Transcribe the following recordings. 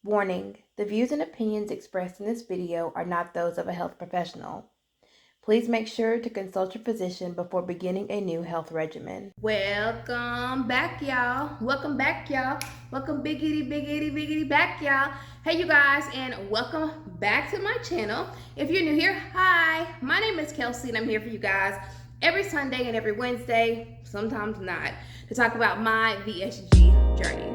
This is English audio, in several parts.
Warning: the views and opinions expressed in this video are not those of a health professional. Please make sure to consult your physician before beginning a new health regimen. Welcome back, y'all. Welcome back, y'all. Welcome biggity back, y'all. Hey, you guys, and welcome back to my channel. If you're new here, hi. My name is Kelsey, and I'm here for you guys every Sunday and every Wednesday, sometimes not, to talk about my VSG journey.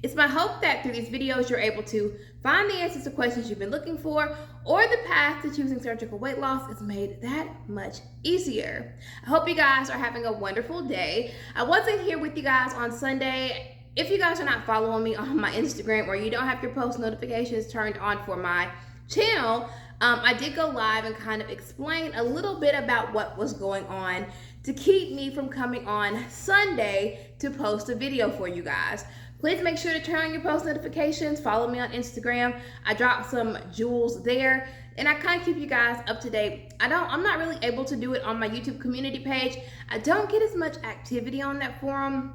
It's my hope that through these videos you're able to find the answers to questions you've been looking for, or the path to choosing surgical weight loss is made that much easier. I hope you guys are having a wonderful day. I wasn't here with you guys on Sunday. If you guys are not following me on my Instagram, or you don't have your post notifications turned on for my channel, I did go live and kind of explain a little bit about what was going on to keep me from coming on Sunday to post a video for you guys. Please make sure to turn on your post notifications. Follow me on Instagram. I drop some jewels there, and I kind of keep you guys up to date. I'm not really able to do it on my YouTube community page. I don't get as much activity on that forum,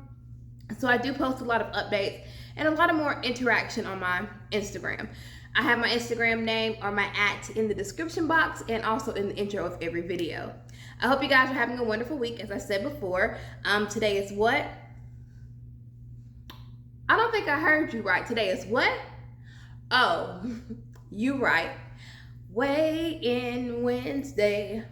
so I do post a lot of updates and a lot of more interaction on my Instagram. I have my Instagram name or my @ in the description box and also in the intro of every video. I hope you guys are having a wonderful week. As I said before, today is what? I don't think I heard you right. Today is what? Oh, you right. Weigh-in Wednesday.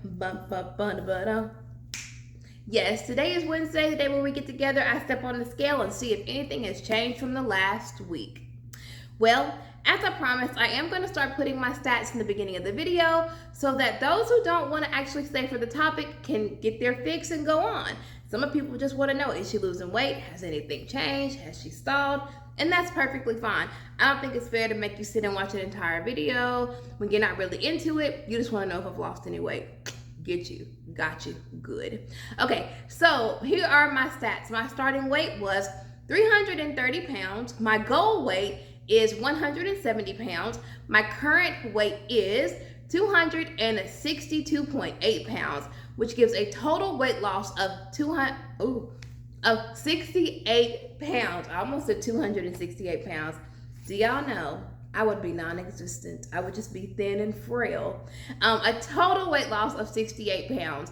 Yes, today is Wednesday, the day where we get together. I step on the scale and see if anything has changed from the last week. Well, as I promised, I am going to start putting my stats in the beginning of the video so that those who don't want to actually stay for the topic can get their fix and go on. Some of people just want to know, is she losing weight? Has anything changed? Has she stalled? And that's perfectly fine. I don't think it's fair to make you sit and watch an entire video when you're not really into it. You just want to know if I've lost any weight. Get you. Got you. Good. Okay, so here are my stats. My starting weight was 330 pounds. My goal weight is 170 pounds. My current weight is 262.8 pounds, which gives a total weight loss of 68 pounds. I almost said 268 pounds. Do y'all know I would be non-existent? I would just be thin and frail. A total weight loss of 68 pounds.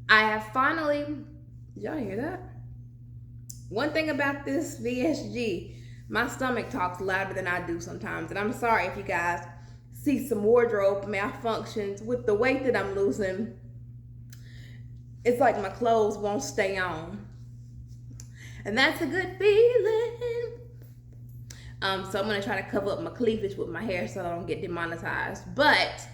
I have finally, did y'all hear that? One thing about this VSG, my stomach talks louder than I do sometimes. And I'm sorry if you guys see some wardrobe malfunctions with the weight that I'm losing. It's like my clothes won't stay on. And that's a good feeling. So I'm gonna try to cover up my cleavage with my hair so I don't get demonetized. But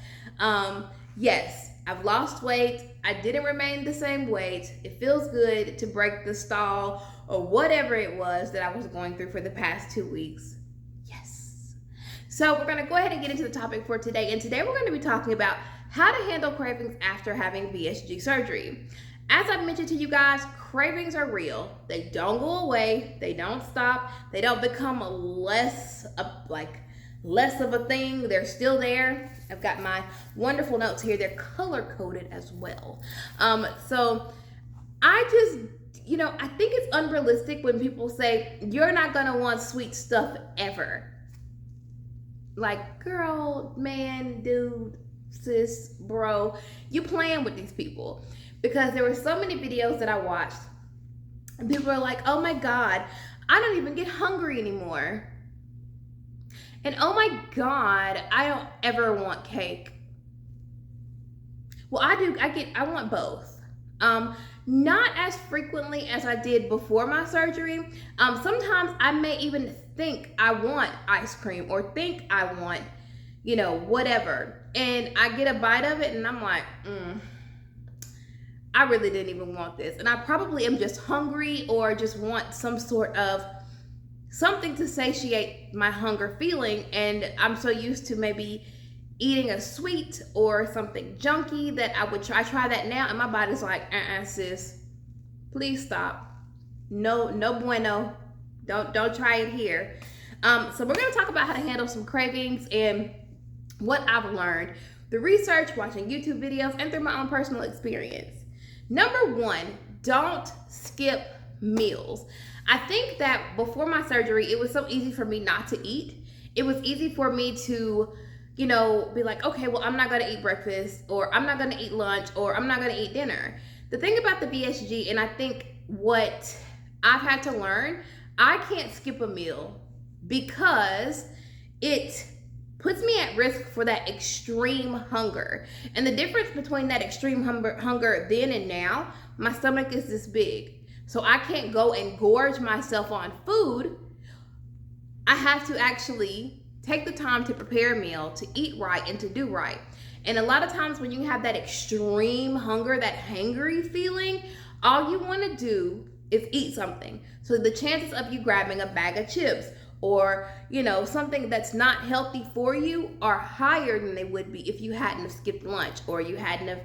yes, I've lost weight. I didn't remain the same weight. It feels good to break the stall or whatever it was that I was going through for the past 2 weeks. Yes. So we're gonna go ahead and get into the topic for today. And today we're gonna be talking about how to handle cravings after having VSG surgery. As I've mentioned to you guys, cravings are real. They don't go away. They don't stop. They don't become less of a thing. They're still there. I've got my wonderful notes here. They're color-coded as well. So I just, I think it's unrealistic when people say, you're not gonna want sweet stuff ever. Like, girl, man, dude, sis, bro, you playing with these people. Because there were so many videos that I watched, and people are like, oh my God, I don't even get hungry anymore. And oh my God, I don't ever want cake. Well, I do, I want both. Not as frequently as I did before my surgery. Sometimes I may even think I want ice cream or think I want, whatever. And I get a bite of it and I'm like, I really didn't even want this. And I probably am just hungry or just want some sort of something to satiate my hunger feeling. And I'm so used to maybe eating a sweet or something junky that I try that now. And my body's like, sis, please stop. No bueno. Don't try it here. So we're going to talk about how to handle some cravings and what I've learned through research, watching YouTube videos, and through my own personal experience. Number one, don't skip meals. I think that before my surgery, it was so easy for me not to eat. It was easy for me to, be like, okay, well, I'm not going to eat breakfast, or I'm not going to eat lunch, or I'm not going to eat dinner. The thing about the VSG, and I think what I've had to learn, I can't skip a meal because it puts me at risk for that extreme hunger. And the difference between that extreme hunger then and now, my stomach is this big. So I can't go and gorge myself on food. I have to actually take the time to prepare a meal, to eat right, and to do right. And a lot of times when you have that extreme hunger, that hangry feeling, all you want to do is eat something. So the chances of you grabbing a bag of chips or, something that's not healthy for you are higher than they would be if you hadn't have skipped lunch, or you hadn't have,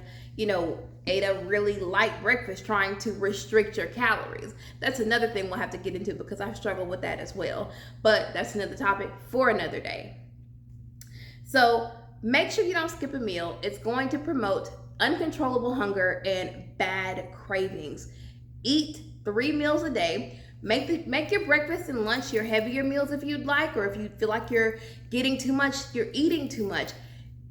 ate a really light breakfast trying to restrict your calories. That's another thing we'll have to get into because I've struggled with that as well. But that's another topic for another day. So make sure you don't skip a meal. It's going to promote uncontrollable hunger and bad cravings. Eat 3 meals a day. Make your breakfast and lunch your heavier meals if you'd like, or if you feel like you're getting too much, you're eating too much.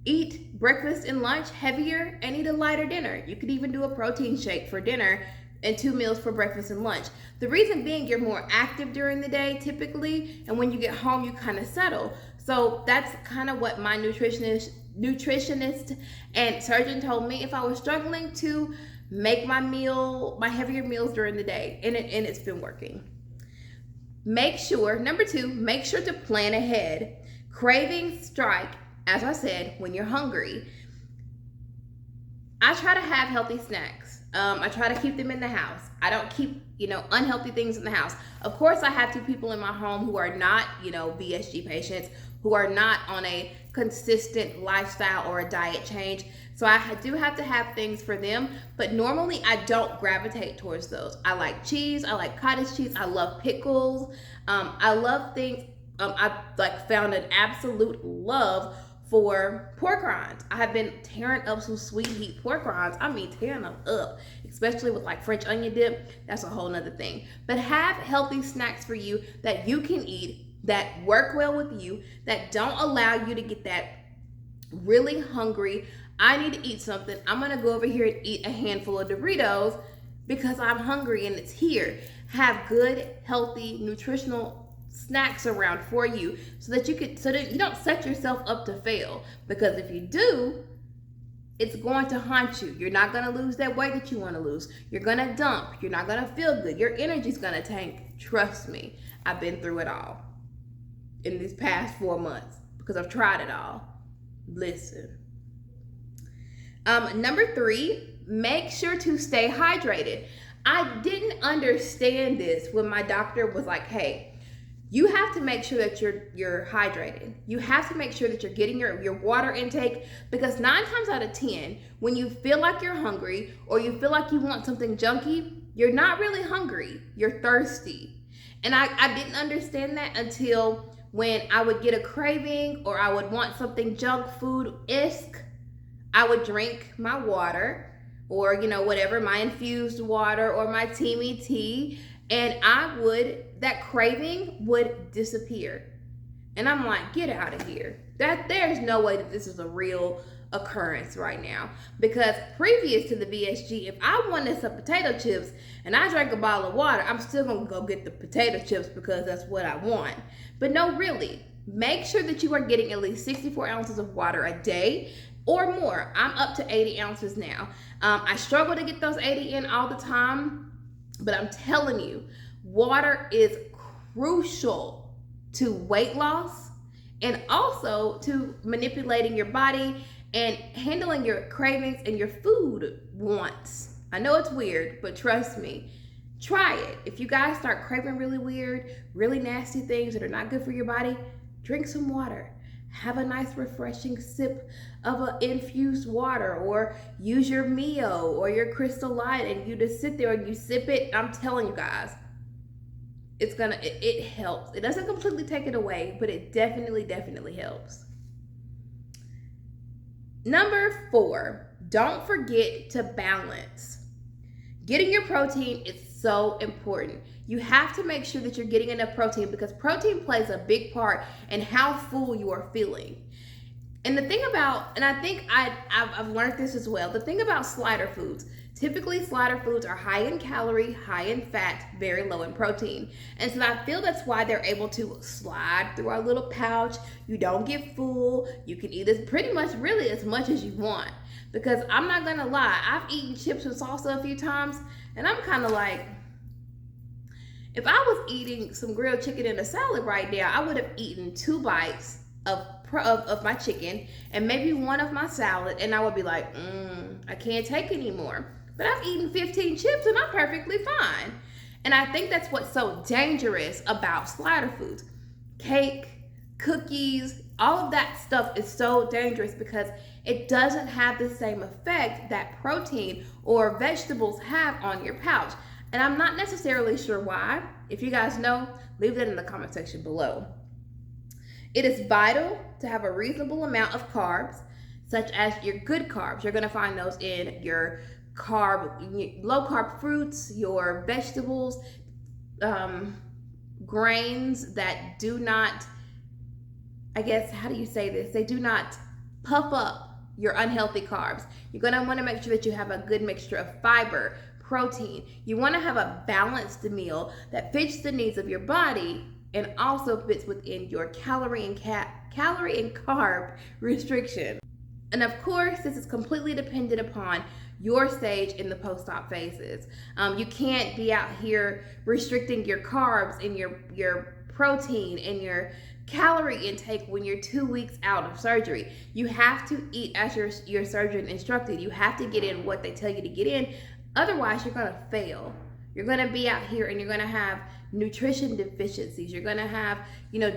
Eat breakfast and lunch heavier and eat a lighter dinner. You could even do a protein shake for dinner and 2 meals for breakfast and lunch. The reason being, you're more active during the day typically, and when you get home, you kind of settle. So that's kind of what my nutritionist and surgeon told me if I was struggling to make my heavier meals during the day, and it's been working. Number 2, make sure to plan ahead. Cravings strike, as I said, when you're hungry. I try to have healthy snacks. I try to keep them in the house. I don't keep, unhealthy things in the house. Of course, I have 2 people in my home who are not, VSG patients, who are not on a consistent lifestyle or a diet change. So I do have to have things for them, but normally I don't gravitate towards those. I like cheese. I like cottage cheese. I love pickles. I love things. I've found an absolute love for pork rinds. I have been tearing up some sweet heat pork rinds. I mean, tearing them up, especially with French onion dip. That's a whole nother thing. But have healthy snacks for you that you can eat, that work well with you, that don't allow you to get that really hungry, I need to eat something, I'm gonna go over here and eat a handful of Doritos because I'm hungry and it's here. Have good, healthy, nutritional snacks around for you so that you don't set yourself up to fail. Because if you do, it's going to haunt you. You're not gonna lose that weight that you wanna lose. You're gonna dump. You're not gonna feel good. Your energy's gonna tank. Trust me, I've been through it all in these past 4 months because I've tried it all. Listen. Number 3, make sure to stay hydrated. I didn't understand this when my doctor was like, hey, you have to make sure that you're hydrated. You have to make sure that you're getting your water intake, because 9 times out of 10, when you feel like you're hungry or you feel like you want something junky, you're not really hungry, you're thirsty. And I didn't understand that until when I would get a craving or I would want something junk food-esque. I would drink my water or, whatever, my infused water or my Teamy tea, and that craving would disappear. And I'm like, get out of here. There's no way that this is a real occurrence right now. Because previous to the VSG, if I wanted some potato chips and I drank a bottle of water, I'm still gonna go get the potato chips because that's what I want. But no, really, make sure that you are getting at least 64 ounces of water a day or more. I'm up to 80 ounces now. I struggle to get those 80 in all the time, but I'm telling you, water is crucial to weight loss and also to manipulating your body and handling your cravings and your food wants. I know it's weird, but trust me, try it. If you guys start craving really weird, really nasty things that are not good for your body, drink some water. Have a nice refreshing sip of an infused water, or use your Mio or your Crystal Light and you just sit there and you sip it. I'm telling you guys, it helps. It doesn't completely take it away, but it definitely helps. Number 4, don't forget to balance. Getting your protein is so important. You have to make sure that you're getting enough protein because protein plays a big part in how full you are feeling. And the thing about, and I think I've learned this as well, the thing about slider foods, typically slider foods are high in calorie, high in fat, very low in protein. And so I feel that's why they're able to slide through our little pouch. You don't get full. You can eat as pretty much really as much as you want. Because I'm not gonna lie, I've eaten chips with salsa a few times, and I'm kind of like, if I was eating some grilled chicken in a salad right now, I would have eaten 2 bites of my chicken and maybe one of my salad, and I would be like, I can't take anymore. But I've eaten 15 chips and I'm perfectly fine. And I think that's what's so dangerous about slider foods. Cake, cookies, all of that stuff is so dangerous because it doesn't have the same effect that protein or vegetables have on your pouch. And I'm not necessarily sure why. If you guys know, leave that in the comment section below. It is vital to have a reasonable amount of carbs, such as your good carbs. You're gonna find those in your low carb fruits, your vegetables, grains that do not, I guess, how do you say this? They do not puff up your unhealthy carbs. You're gonna wanna make sure that you have a good mixture of fiber, protein. You wanna have a balanced meal that fits the needs of your body and also fits within your calorie and carb restriction. And of course, this is completely dependent upon your stage in the post-op phases. You can't be out here restricting your carbs and your protein and your calorie intake when you're 2 weeks out of surgery. You have to eat as your surgeon instructed. You have to get in what they tell you to get in. Otherwise, you're gonna fail. You're gonna be out here and you're gonna have nutrition deficiencies. You're gonna have,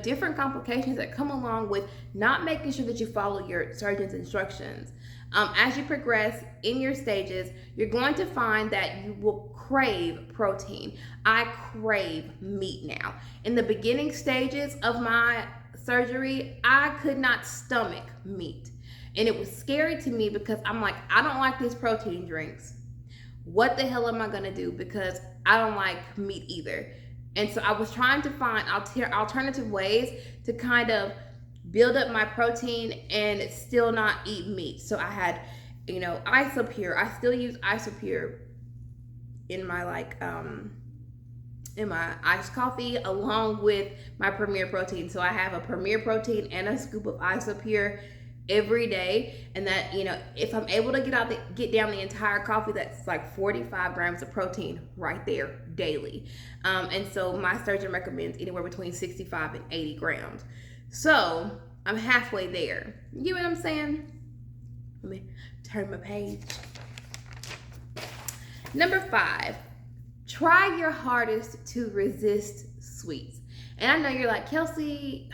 different complications that come along with not making sure that you follow your surgeon's instructions. As you progress in your stages, you're going to find that you will crave protein. I crave meat now. In the beginning stages of my surgery, I could not stomach meat. And it was scary to me because I'm like, I don't like these protein drinks. What the hell am I gonna do? Because I don't like meat either. And so I was trying to find alternative ways to kind of build up my protein and still not eat meat. So I had, Isopure. I still use Isopure in my in my iced coffee along with my Premier Protein. So I have a Premier Protein and a scoop of Isopure every day, and that, if I'm able to get down the entire coffee, that's like 45 grams of protein right there daily. And so my surgeon recommends anywhere between 65 and 80 grams. So I'm halfway there. You know what I'm saying? Let me turn my page. Number 5, try your hardest to resist sweets. And I know you're like, Kelsey,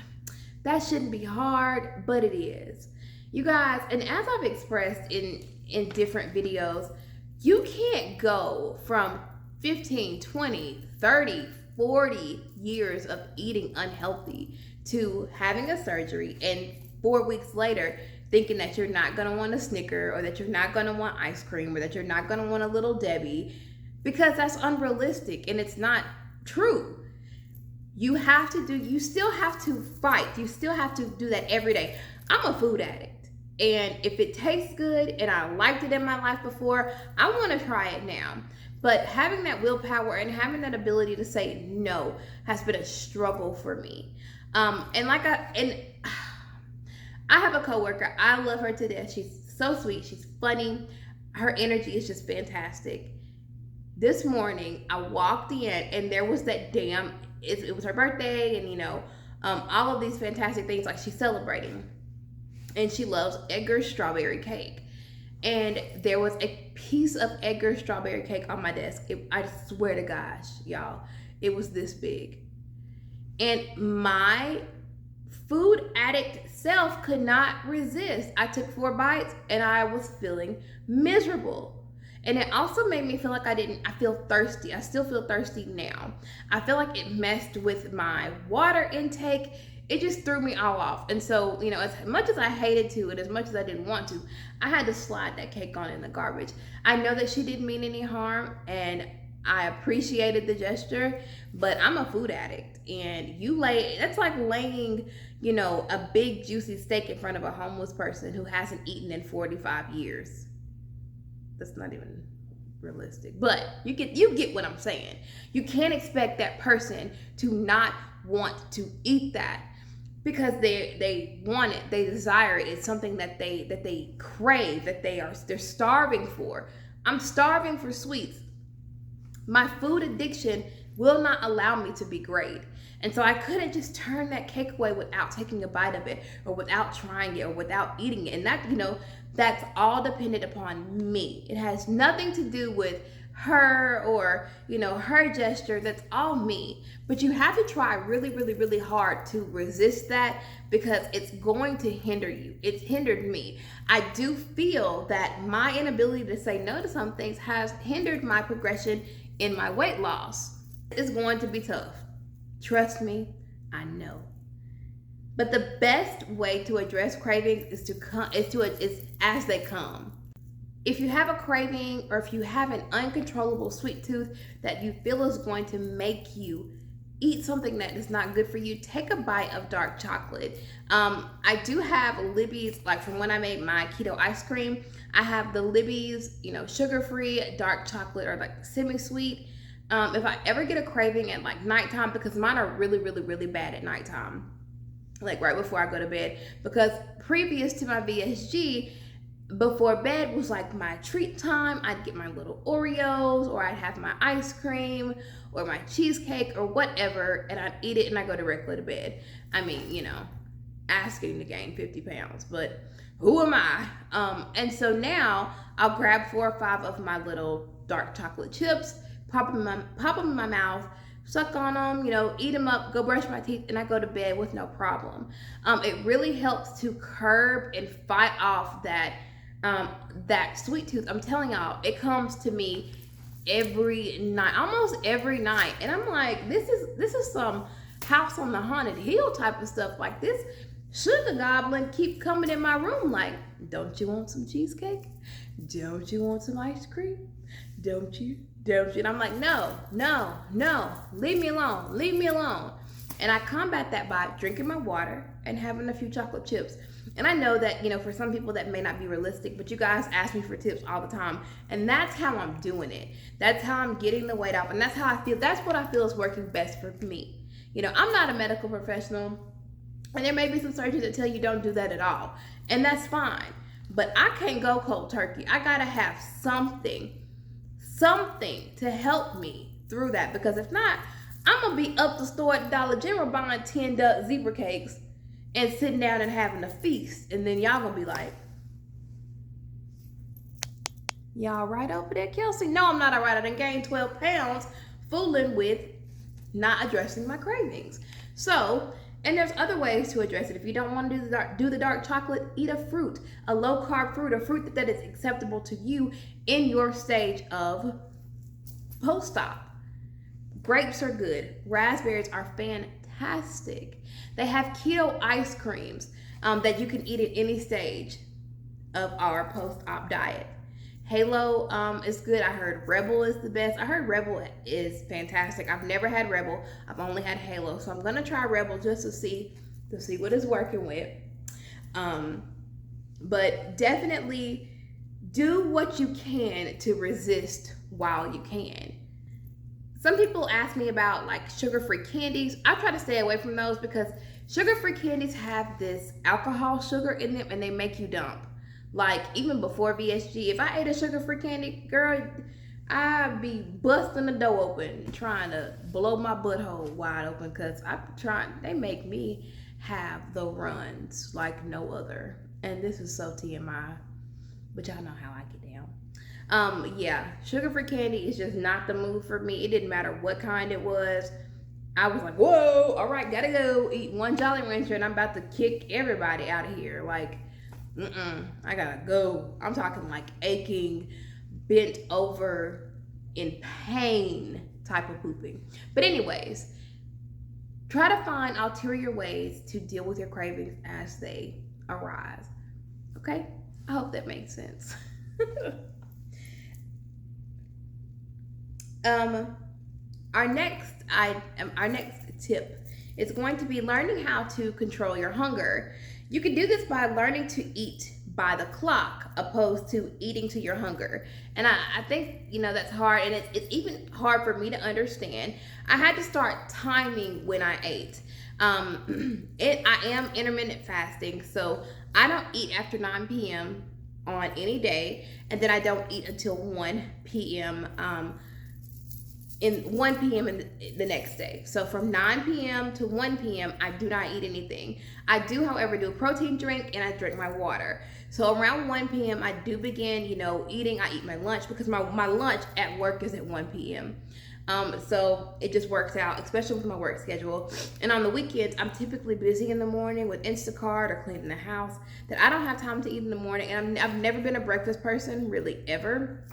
that shouldn't be hard, but it is. You guys, and as I've expressed in different videos, you can't go from 15, 20, 30, 40 years of eating unhealthy to having a surgery and 4 weeks later thinking that you're not going to want a Snicker or that you're not going to want ice cream or that you're not going to want a Little Debbie, because that's unrealistic and it's not true. You still have to fight. You still have to do that every day. I'm a food addict. And if it tastes good and I liked it in my life before, I want to try it now. But having that willpower and having that ability to say no has been a struggle for me. And I have a coworker. I love her to death. She's so sweet. She's funny. Her energy is just fantastic. This morning, I walked in and there was that it was her birthday and, all of these fantastic things like she's celebrating. And she loves Edgar's strawberry cake. And there was a piece of Edgar's strawberry cake on my desk. I swear to gosh, y'all, it was this big. And my food addict self could not resist. I took 4 bites and I was feeling miserable. And it also made me feel like I feel thirsty. I still feel thirsty now. I feel like it messed with my water intake. it just threw me all off. And so, you know, as much as I hated to and as much as I didn't want to, I had to slide that cake on in the garbage. I know that she didn't mean any harm, and I appreciated the gesture, but I'm a food addict, and that's like laying, you know, a big juicy steak in front of a homeless person who hasn't eaten in 45 years. That's not even realistic, but you get what I'm saying. You can't expect that person to not want to eat that because they want it, they desire it. It's something that they crave, that they're starving for. I'm starving for sweets. My food addiction will not allow me to be great. And so I couldn't just turn that cake away without taking a bite of it, or without trying it, or without eating it. And that, you know, that's all dependent upon me. It has nothing to do with her or, you know, her gesture. That's all me. But you have to try really, really, really hard to resist that, because it's going to hinder you. It's hindered me. I do feel that my inability to say no to some things has hindered my progression in my weight loss. It's going to be tough. Trust me, I know. But the best way to address cravings is as they come. If you have a craving, or if you have an uncontrollable sweet tooth that you feel is going to make you eat something that is not good for you, take a bite of dark chocolate. I do have Libby's, like from when I made my keto ice cream, I have the Libby's, you know, sugar-free dark chocolate, or like semi-sweet. If I ever get a craving at like nighttime, because mine are really, really, really bad at nighttime, like right before I go to bed, because previous to my VSG, before bed was like my treat time. I'd get my little Oreos, or I'd have my ice cream or my cheesecake or whatever, and I'd eat it and I go directly to bed. I mean, you know, asking to gain 50 pounds, but who am I? And so now I'll grab 4 or 5 of my little dark chocolate chips, pop them in my mouth, suck on them, you know, eat them up, go brush my teeth, and I go to bed with no problem. It really helps to curb and fight off that sweet tooth. I'm telling y'all, it comes to me every night, almost every night, and I'm like, this is some House on the Haunted Hill type of stuff. Like, this sugar goblin keep coming in my room like, don't you want some cheesecake? Don't you want some ice cream? Don't you? And I'm like, no, leave me alone. And I combat that by drinking my water and having a few chocolate chips. And I know that, you know, for some people that may not be realistic, but you guys ask me for tips all the time, and that's how I'm doing it. That's how I'm getting the weight off, and that's how I feel. That's what I feel is working best for me. You know, I'm not a medical professional, and there may be some surgeons that tell you don't do that at all, and that's fine. But I can't go cold turkey. I gotta have something to help me through that, because if not, I'm gonna be up the store at Dollar General buying 10 zebra cakes and sitting down and having a feast, and then y'all gonna be like, y'all right over there, Kelsey? No, I'm not all right. I done gained 12 pounds fooling with not addressing my cravings. So, and there's other ways to address it. If you don't want to do the dark chocolate, eat a fruit, a low carb fruit, a fruit that is acceptable to you in your stage of post-op. Grapes are good. Raspberries are fantastic. They have keto ice creams that you can eat at any stage of our post-op diet. Halo is good. I heard Rebel is the best. I heard Rebel is fantastic. I've never had Rebel. I've only had Halo. So I'm gonna try Rebel just to see what it's working with. But definitely do what you can to resist while you can. Some people ask me about like sugar-free candies. I try to stay away from those because sugar-free candies have this alcohol sugar in them and they make you dump. Like, even before VSG, if I ate a sugar-free candy, girl, I'd be busting the door open, trying to blow my butthole wide open, because they make me have the runs like no other. And this is so TMI, but y'all know how I get down. Yeah, sugar-free candy is just not the move for me. It didn't matter what kind it was. I was like, whoa, all right, gotta go eat one Jolly Rancher, and I'm about to kick everybody out of here. Like, I gotta go. I'm talking like aching, bent over, in pain type of pooping. But anyways, try to find ulterior ways to deal with your cravings as they arise. Okay? I hope that makes sense. Our next tip is going to be learning how to control your hunger. You can do this by learning to eat by the clock opposed to eating to your hunger. And I think, that's hard, and it's even hard for me to understand. I had to start timing when I ate. I am intermittent fasting, so I don't eat after 9 p.m. on any day, and then I don't eat until 1 p.m. In the next day. So from 9 p.m. to 1 p.m. I do not eat anything. I do, however, do a protein drink, and I drink my water. So around 1 p.m. I do begin, eating. I eat my lunch because my lunch at work is at 1 p.m. So it just works out, especially with my work schedule. And on the weekends, I'm typically busy in the morning with Instacart or cleaning the house that I don't have time to eat in the morning. And I've never been a breakfast person, really, ever.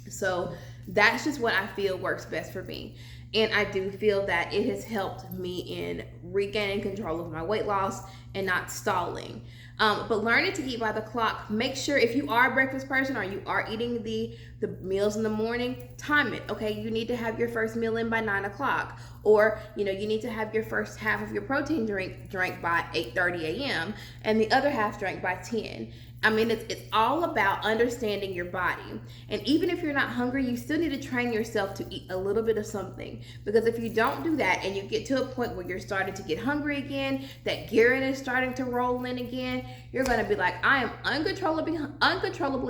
So that's just what I feel works best for me. And I do feel that it has helped me in regaining control of my weight loss and not stalling. But learning to eat by the clock, make sure if you are a breakfast person or you are eating the meals in the morning, time it. Okay, you need to have your first meal in by 9 o'clock. Or, you need to have your first half of your protein drink drank by 8:30 a.m. and the other half drank by 10. I mean, it's all about understanding your body. And even if you're not hungry, you still need to train yourself to eat a little bit of something. Because if you don't do that and you get to a point where you're starting to get hungry again, that Garrett is starting to roll in again, you're going to be like, I am uncontrollably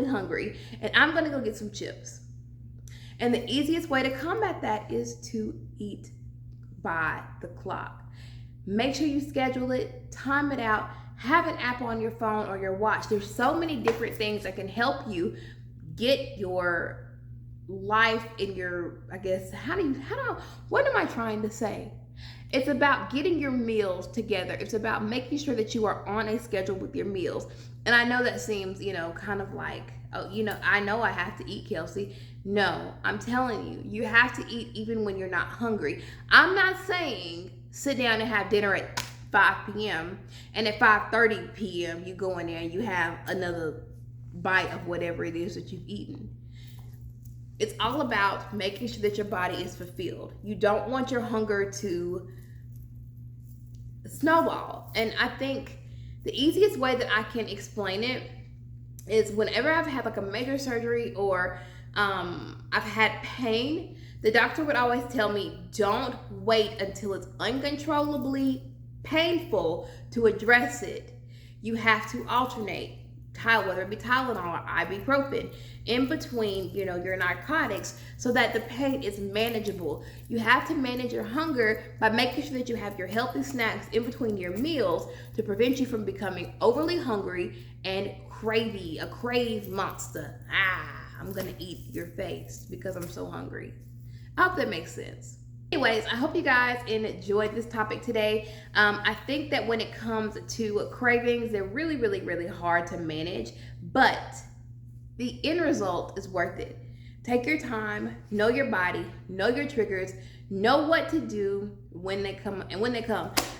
hungry, and I'm going to go get some chips. And the easiest way to combat that is to eat by the clock. Make sure you schedule it, time it out. Have an app on your phone or your watch. There's so many different things that can help you get your life in your, what am I trying to say? It's about getting your meals together. It's about making sure that you are on a schedule with your meals. And I know that seems, kind of like, I know I have to eat, Kelsey. No, I'm telling you, you have to eat even when you're not hungry. I'm not saying sit down and have dinner at 5 p.m. and at 5:30 p.m. you go in there and you have another bite of whatever it is that you've eaten. It's all about making sure that your body is fulfilled. You don't want your hunger to snowball. And I think the easiest way that I can explain it is whenever I've had like a major surgery or I've had pain, the doctor would always tell me, don't wait until it's uncontrollably painful to address it. You have to alternate, whether it be Tylenol or ibuprofen, in between, your narcotics, so that the pain is manageable. You have to manage your hunger by making sure that you have your healthy snacks in between your meals to prevent you from becoming overly hungry and a crave monster. I'm gonna eat your face because I'm so hungry. I hope that makes sense. Anyways, I hope you guys enjoyed this topic today. I think that when it comes to cravings, they're really, really, really hard to manage, but the end result is worth it. Take your time, know your body, know your triggers, know what to do when they come. And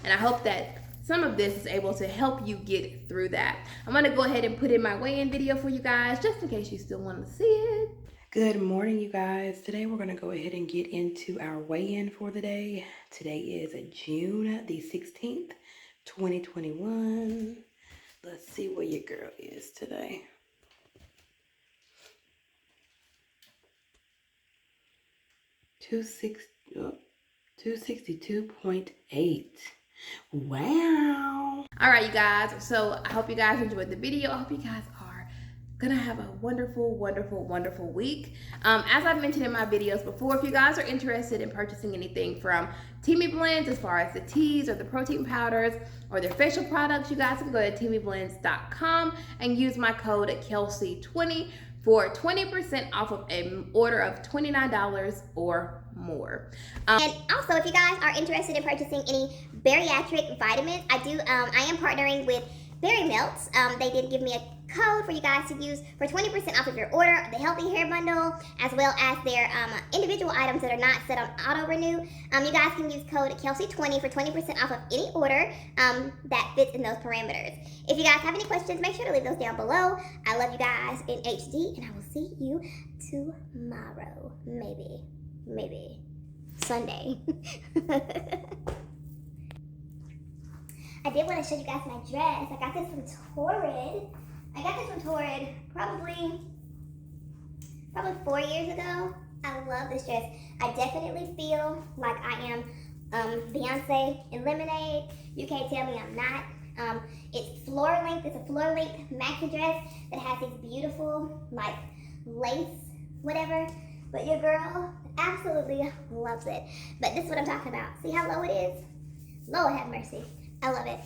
I hope that some of this is able to help you get through that. I'm gonna go ahead and put in my weigh-in video for you guys, just in case you still want to see it. Good morning, you guys. Today we're going to go ahead and get into our weigh-in for the day. Today is June the 16th, 2021. Let's see where your girl is today. Oh, 262.8. Wow. All right, you guys. So I hope you guys enjoyed the video. I hope you guys are gonna have a wonderful, wonderful, wonderful week. As I've mentioned in my videos before, if you guys are interested in purchasing anything from Teamy Blends, as far as the teas or the protein powders or their facial products, you guys can go to teamyblends.com and use my code Kelsey20 for 20% off of an order of $29 or more. And also, if you guys are interested in purchasing any bariatric vitamins, I am partnering with Berry Melts. They did give me a code for you guys to use for 20% off of your order, the Healthy Hair Bundle, as well as their individual items that are not set on auto renew. You guys can use code Kelsey20 for 20% off of any order that fits in those parameters. If you guys have any questions, make sure to leave those down below. I love you guys in HD, and I will see you tomorrow. Maybe Sunday. I did want to show you guys my dress. I got this from Torrid. Probably 4 years ago. I love this dress. I definitely feel like I am Beyonce in Lemonade. You can't tell me I'm not. It's floor length. It's a floor length maxi dress that has these beautiful like lace, whatever. But your girl absolutely loves it. But this is what I'm talking about. See how low it is? Lord have mercy. I love it.